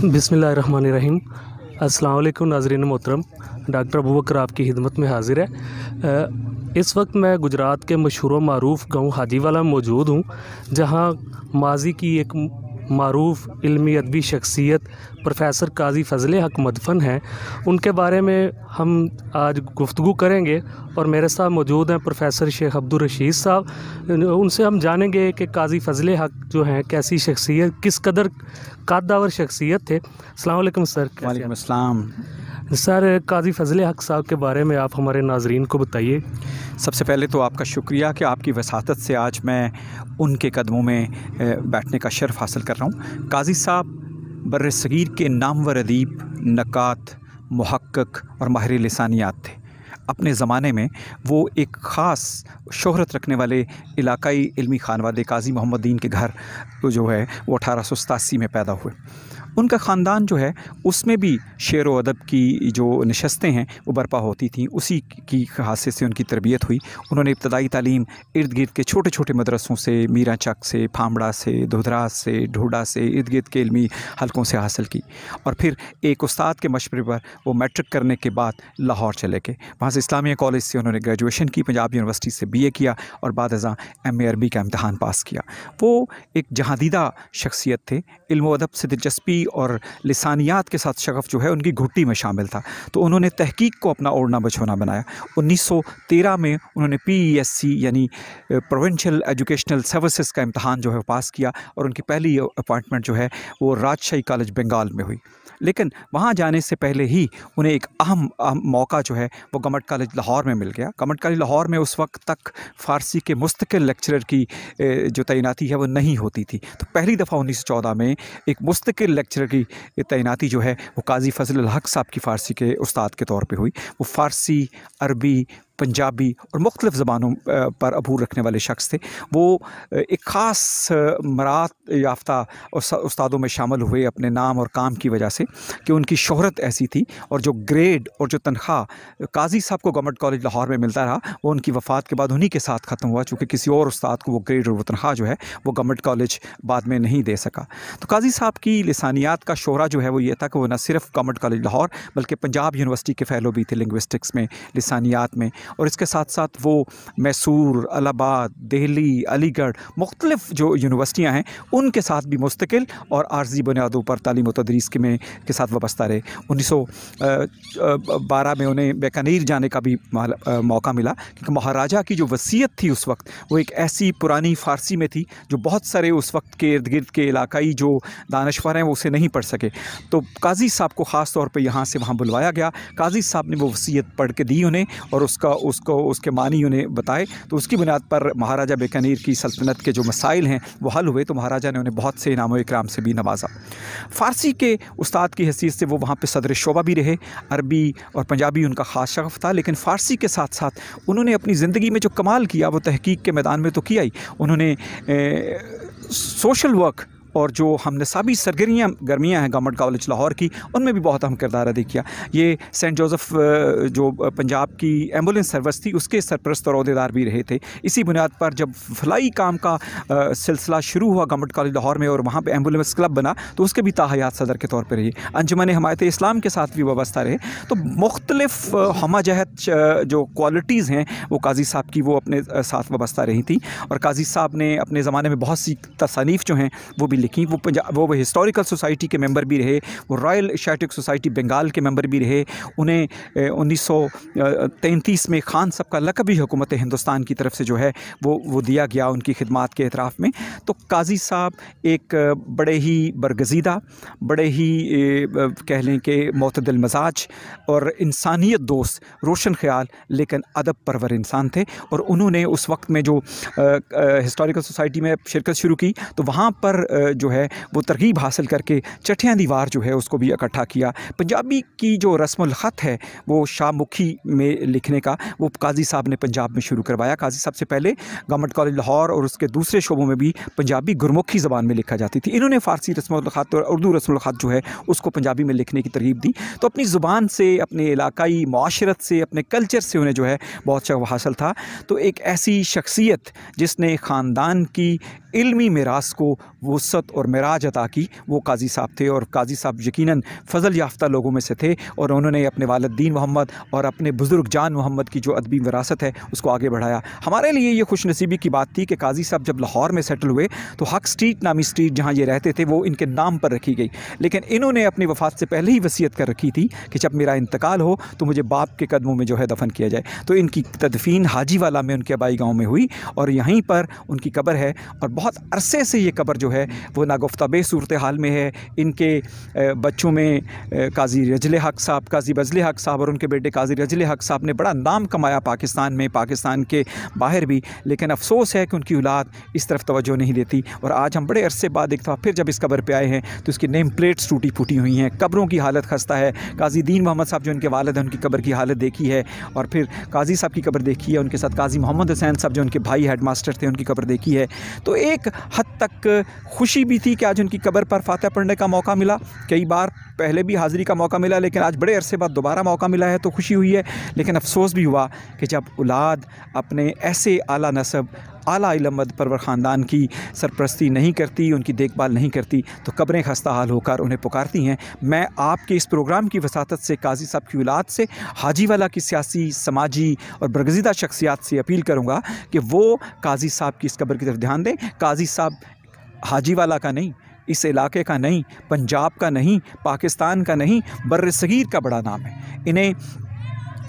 बिस्मिल्लाहिर्रहमानिर्रहीम। अस्सलाम वालेकुम नाज़रीन मोहतरम। डॉक्टर अबू बकर आपकी खिदमत में हाज़िर है। इस वक्त मैं गुजरात के मशहूर व मारूफ़ गाँव हाजीवाला में मौजूद हूँ, जहाँ माज़ी की एक मारूफ़ इल्मी अदबी शख्सियत प्रोफेसर काज़ी फ़ज़ल हक मदफ़न हैं। उनके बारे में हम आज गुफ्तगू करेंगे और मेरे साथ मौजूद हैं प्रोफेसर शेख अब्दुल रशीद साहब। उनसे हम जानेंगे कि काज़ी फ़ज़ल हक जो हैं कैसी शख्सियत, किस कदर कद्दावर शख्सियत थे। अस्सलाम वालेकुम सर। वालेकुम अस्सलाम। सर, काज़ी फ़ज़ल हक साहब के बारे में आप हमारे नाज़रीन को बताइए। सबसे पहले तो आपका शुक्रिया कि आपकी वसातत से आज मैं उनके कदमों में बैठने का शर्फ़ हासिल कर रहा हूँ। काज़ी साहब बर्र-ए-सग़ीर के नामवर अदीब, नक़ात, मुहक़्क़िक़ और माहिर लिसानियात थे। अपने ज़माने में वो एक ख़ास शोहरत रखने वाले इलाकाई इल्मी ख़ानवादे काज़ी मोहम्मद-दीन के घर जो है वो 1887 में पैदा हुए। उनका ख़ानदान जो है उसमें भी शेर व अदब की जो नशस्तें हैं वो बर्पा होती थीं। उसी की हासिल से उनकी तरबियत हुई। उन्होंने इब्तदाई तालीम इर्द गिर्द के छोटे छोटे मदरसों से, मीरा चक से, फामड़ा से, दुधराज से, ढोडा से, इर्द गिर्द के इल्मी हलकों से हासिल की। और फिर एक उस्ताद के मशवरे पर वो मैट्रिक करने के बाद लाहौर चले गए। वहाँ से इस्लामिया कॉलेज से उन्होंने ग्रेजुएशन की, पंजाब यूनिवर्सिटी से BA किया और बाद अज़ां MA अरबी का इम्तहान पास किया। वो एक जहादीदा शख्सियत थे। इल्म व अदब से दिलचस्पी और लिसानियात के साथ शगफ़ जो है उनकी घुट्टी में शामिल था। तो उन्होंने तहकीक को अपना ओढ़ना बछोना बनाया। 1913 में उन्होंने PESC यानी प्रोविंशियल एजुकेशनल सर्विसेज का इम्तहान जो है पास किया और उनकी पहली अपॉइंटमेंट जो है वो राजशाही कॉलेज बंगाल में हुई। लेकिन वहाँ जाने से पहले ही उन्हें एक अहम मौका जो है वो गवर्नमेंट कॉलेज लाहौर में मिल गया। गवर्नमेंट कॉलेज लाहौर में उस वक्त तक फ़ारसी के मुस्तकिल लेक्चरर की जो तैनाती है वो नहीं होती थी। तो पहली दफ़ा 1914 में एक मुस्तकिल लेक्चरर की तैनाती जो है वो काज़ी फ़ज़ल हक साहब की फ़ारसी के उस्ताद के तौर पे हुई। वो फ़ारसी, अरबी, पंजाबी और मुख्तलिफ़ ज़बानों पर अबूर रखने वाले शख्स थे। वो एक ख़ास मरात याफ्ता उस्तादों में शामिल हुए अपने नाम और काम की वजह से कि उनकी शोहरत ऐसी थी। और जो ग्रेड और जो तनख्वाह काज़ी साहब को गवर्नमेंट कॉलेज लाहौर में मिलता रहा वो उनकी वफ़ात के बाद उन्हीं के साथ ख़त्म हुआ, चूँकि किसी और उस्ताद को वो ग्रेड और वो तनख्वाह जो है वो गवर्नमेंट कॉलेज बाद में नहीं दे सका। तो काज़ी साहब की लिसानियात का शोहरा जो है वो ये था कि वो न सिर्फ गवर्नमेंट कॉलेज लाहौर बल्कि पंजाब यूनिवर्सिटी के फ़ेलो भी थे लिंग्विस्टिक्स में, लिसानियात में। और इसके साथ साथ वो मैसूर, इलाहाबाद, दिल्ली, अलीगढ़ मुख्तलिफ़ जो यूनिवर्सिटियाँ हैं उनके साथ भी मुस्तकिल और आर्जी बुनियादों पर तालीम व तदरीस के साथ वाबस्ता रहे। 1912 में उन्हें बीकानेर जाने का भी मौका मिला, क्योंकि महाराजा की जो वसीयत थी उस वक्त वो एक ऐसी पुरानी फ़ारसी में थी जो बहुत सारे उस वक्त के इर्द गिर्द के इलाकाई जो दानश्वर हैं वो उसे नहीं पढ़ सके। तो काज़ी साहब को ख़ास तौर पे यहाँ से वहाँ बुलवाया गया। काज़ी साहब ने वो वसीयत पढ़ के दी उन्हें और उसके मानी उन्हें बताए। तो उसकी बुनियाद पर महाराजा बीकानेर की सल्तनत के जो मसाइल हैं वो हल हुए। तो महाराजा ने उन्हें बहुत से इनाम व इकराम से भी नवाजा। फ़ारसी के उस्ताद की हैसियत से वो वहाँ पे सदर शोबा भी रहे। अरबी और पंजाबी उनका ख़ास शगफ़ था, लेकिन फ़ारसी के साथ साथ उन्होंने अपनी ज़िंदगी में जो कमाल किया वो तहकीक के मैदान में तो किया ही। उन्होंने सोशल वर्क और जो हमनसाबी सरगर्मियाँ हैं गवर्नमेंट कॉलेज लाहौर की उनमें भी बहुत अहम किरदार अदा किया। ये सेंट जोसेफ जो पंजाब की एम्बुलेंस सर्विस थी उसके सरपरस्त और अहदेदार भी रहे थे। इसी बुनियाद पर जब फलाई काम का सिलसिला शुरू हुआ गवर्नमेंट कॉलेज लाहौर में और वहाँ पे एम्बुलेंस क्लब बना तो उसके भी ताहयात सदर के तौर पर रही। अंजुमन हमायत इस्लाम के साथ भी वाबस्ता रहे। तो मुख्तलिफ़ हमाजहत जो क्वालिटीज़ हैं वो काज़ी साहब की वो अपने साथ वाबस्ता रही थी। और काज़ी साहब ने अपने ज़माने में बहुत सी तसानीफ़ जो हैं वो भी लिखी। वो हिस्टोरिकल सोसाइटी के मेंबर भी रहे, वो रॉयल एशियाटिक सोसाइटी बंगाल के मेंबर भी रहे। उन्हें 1933 में खान साहब का लक़ब भी हुकूमत हिंदुस्तान की तरफ से जो है वो दिया गया उनकी खिदमात के एतराफ़ में। तो काज़ी साहब एक बड़े ही बरगज़ीदा, बड़े ही कह लें कि मोतदिल मजाज और इंसानियत दोस्त, रोशन ख़याल लेकिन अदब परवर इंसान थे। और उन्होंने उस वक्त में जो हिस्टोरिकल सोसाइटी में शिरकत शुरू की तो वहाँ पर जो है वो तरगीब हासिल करके चटियाँ दीवार जो है उसको भी इकट्ठा किया। पंजाबी की जो रस्मुल ख़त है वो शाहमुखी में लिखने का वो काज़ी साहब ने पंजाब में शुरू करवाया। काज़ी साहब से पहले गवर्नमेंट कॉलेज लाहौर और उसके दूसरे शोबों में भी पंजाबी गुरमुखी ज़बान में लिखा जाती थी। इन्होंने फ़ारसी रस्मुल ख़त और उर्दू रस्मुल ख़त जो है उसको पंजाबी में लिखने की तरगीब दी। तो अपनी ज़ुबान से, अपने इलाकाई माशरत से, अपने कल्चर से उन्हें जो है बहुत शगफ़ हासिल था। तो एक ऐसी शख्सियत जिसने ख़ानदान की इल्मी मिरास को वुसअत और मिराज अता की, वो काजी साहब थे। और काजी साहब यकीनन फ़ज़ल याफ्ता लोगों में से थे और उन्होंने अपने वालिद दीन मोहम्मद और अपने बुज़ुर्ग जान मोहम्मद की जो अदबी विरासत है उसको आगे बढ़ाया। हमारे लिए ये खुशनसीबी की बात थी कि काजी साहब जब लाहौर में सेटल हुए तो हक स्ट्रीट नामी स्ट्रीट जहाँ ये रहते थे वो इनके नाम पर रखी गई, लेकिन इन्होंने अपनी वफ़ात से पहले ही वसीयत कर रखी थी कि जब मेरा इंतकाल हो तो मुझे बाप के कदमों में जो है दफन किया जाए। तो इनकी तदफीन हाजीवाला में उनके आबाई गाँव में हुई और यहीं पर उनकी कब्र है। और बहुत अरसे से ये कब्र जो है वो नागुफ्ताबे सूरत हाल में है। इनके बच्चों में काजी रजल हक साहब, काजी बजल हक साहब और उनके बेटे काजी रजल हक साहब ने बड़ा नाम कमाया पाकिस्तान में, पाकिस्तान के बाहर भी, लेकिन अफसोस है कि उनकी औलाद इस तरफ तवज्जो नहीं देती। और आज हम बड़े अरसे बाद एक दफ़ा फिर जब इस कब्र पे आए हैं तो इसकी नेम प्लेट्स टूटी फूटी हुई हैं, कब्रों की हालत खस्ता है। काजी दीन मोहम्मद साहब जो उनके वालिद हैं उनकी कब्र की हालत देखी है, और फिर काजी साहब की कब्र देखी है, उनके साथ काजी मोहम्मद हुसैन साहब जो उनके भाई हेड मास्टर थे उनकी कब्र देखी है। तो एक हद तक खुशी भी थी कि आज उनकी कब्र पर फातिहा पढ़ने का मौका मिला। कई बार पहले भी हाज़िरी का मौका मिला, लेकिन आज बड़े अरसे बाद दोबारा मौका मिला है तो खुशी हुई है। लेकिन अफसोस भी हुआ कि जब औलाद अपने ऐसे आला नसब, आला इल्मद परवर ख़ानदान की सरपरस्ती नहीं करती, उनकी देखभाल नहीं करती, तो कब्रें खस्ता हाल होकर उन्हें पुकारती हैं। मैं आपके इस प्रोग्राम की वसातत से काजी साहब की औलाद से, हाजीवाला की सियासी, समाजी और बरगज़ीदा शख्सियात से अपील करूँगा कि वो काजी साहब की इस कब्र की तरफ ध्यान दें। काजी साहब हाजीवाला का नहीं, इस इलाके का नहीं, पंजाब का नहीं, पाकिस्तान का नहीं, बर्र सगीर का बड़ा नाम है। इन्हें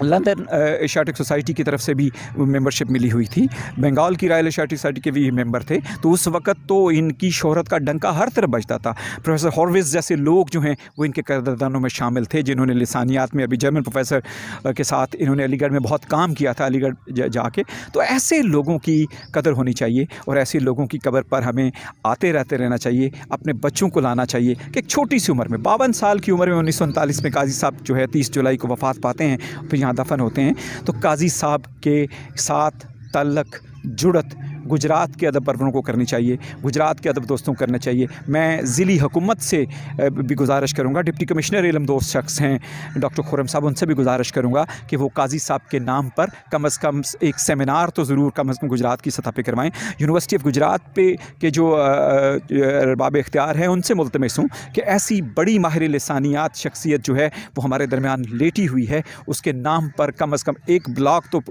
लंदन एशियाटिक सोसाइटी की तरफ से भी मेंबरशिप मिली हुई थी, बंगाल की रॉयल एशियाटिक सोसाइटी के भी मेंबर थे। तो उस वक़्त तो इनकी शोहरत का डंका हर तरफ बजता था। प्रोफेसर हॉर्विज़ जैसे लोग जो हैं वो इनके कदरदानों में शामिल थे, जिन्होंने लिसानियात में, अभी जर्मन प्रोफेसर के साथ इन्होंने अलीगढ़ में बहुत काम किया था, अलीगढ़ जाके। तो ऐसे लोगों की कदर होनी चाहिए और ऐसे लोगों की कब्र पर हमें आते रहते रहना चाहिए, अपने बच्चों को लाना चाहिए कि एक छोटी सी उम्र में, 52 साल की उम्र में 1939 में काजी साहब जो है 30 जुलाई को वफ़ात पाते हैं, फिर यहाँ दफन होते हैं। तो काजी साहब के साथ तल्लक, जुड़त गुजरात के अदब परवरों को करनी चाहिए, गुजरात के अदब दोस्तों को करना चाहिए। मैं ज़िली हुकूमत से भी गुजारिश करूँगा, डिप्टी कमिश्नर इल्म दोस्त शख्स हैं डॉक्टर खुर्रम साहब, उनसे भी गुजारिश करूँगा कि वो काजी साहब के नाम पर कम से कम एक सेमिनार तो ज़रूर कम से कम गुजरात की सतह पे करवाएँ। यूनिवर्सिटी ऑफ गुजरात पे के जो अरबाब इख्तियार हैं उनसे मुल्तमिस हूँ कि ऐसी बड़ी माहिर लिसानियात शख्सियत जो है वो हमारे दरमियान लेटी हुई है, उसके नाम पर कम से कम एक ब्लॉक तो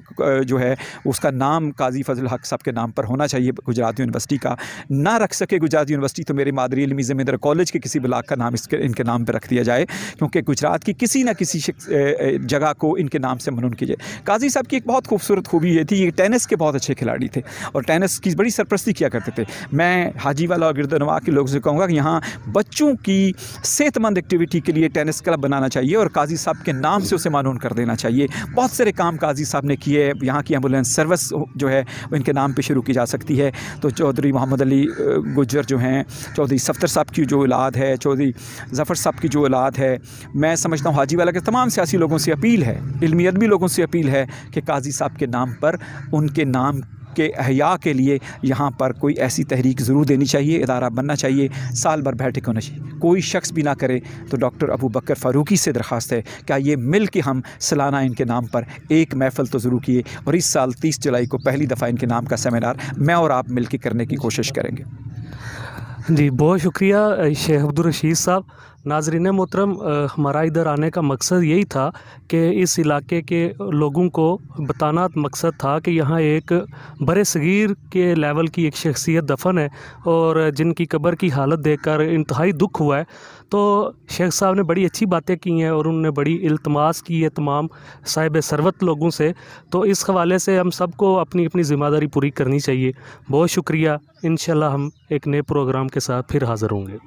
जो है उसका नाम काजी फजल हक साहब के नाम पर होना चाहिए। गुजरात यूनिवर्सिटी का ना रख सके गुजरात यूनिवर्सिटी तो मेरे मादरी इल्मी ज़मींदार कॉलेज के किसी ब्लॉक का नाम इनके नाम पर रख दिया जाए, क्योंकि गुजरात की किसी न किसी जगह को इनके नाम से मनून कीजिए। काजी साहब की एक बहुत खूबसूरत खूबी ये थी, ये टेनिस के बहुत अच्छे खिलाड़ी थे और टेनिस की बड़ी सरपरस्ती किया करते थे। मैं हाजीवाला और गिरदनवा के लोगों से कहूँगा कि यहाँ बच्चों की सेहतमंद एक्टिविटी के लिए टेनिस क्लब बनाना चाहिए और काजी साहब के नाम से उसे मानून कर देना चाहिए। बहुत सारे काम काजी साहब ने किए। यहाँ की एम्बुलेंस सर्विस जो है वो इनके नाम पे शुरू की जा सकती है। तो चौधरी मोहम्मद अली गुज्जर जो हैं, चौधरी सफ्तर साहब की जो औलाद है, चौधरी ज़फ़र साहब की जो औलाद है, मैं समझता हूँ हाजीवाला के तमाम सियासी लोगों से अपील है, इल्मी अदबी लोगों से अपील है कि काजी साहब के नाम पर, उनके नाम के अहया के लिए यहाँ पर कोई ऐसी तहरीक ज़रूर देनी चाहिए, इदारा बनना चाहिए, साल भर बैठक होना चाहिए। कोई शख्स भी ना करे तो डॉक्टर अबू बकर फ़ारूकी से दरख्वास्त है क्या ये मिल के हम सालाना इनके नाम पर एक महफ़िल तो ज़रूर किए और इस साल 30 जुलाई को पहली दफ़ा इनके नाम का सेमिनार मैं और आप मिल के करने की कोशिश करेंगे। जी, बहुत शुक्रिया शेख अब्दुल रशीद साहब। नाज़रीन मोहतरम, हमारा इधर आने का मकसद यही था कि इस इलाके के लोगों को बताना मकसद था कि यहाँ एक बड़े सगीर के लेवल की एक शख्सियत दफन है और जिनकी कब्र की हालत देखकर इंतहाई दुख हुआ है। तो शेख साहब ने बड़ी अच्छी बातें की हैं और उन्होंने बड़ी इल्तमास की है तमाम साहिब सरवत लोगों से। तो इस हवाले से हम सबको अपनी अपनी ज़िम्मेदारी पूरी करनी चाहिए। बहुत शुक्रिया। इंशाल्लाह हम एक नए प्रोग्राम के साथ फिर हाज़िर होंगे।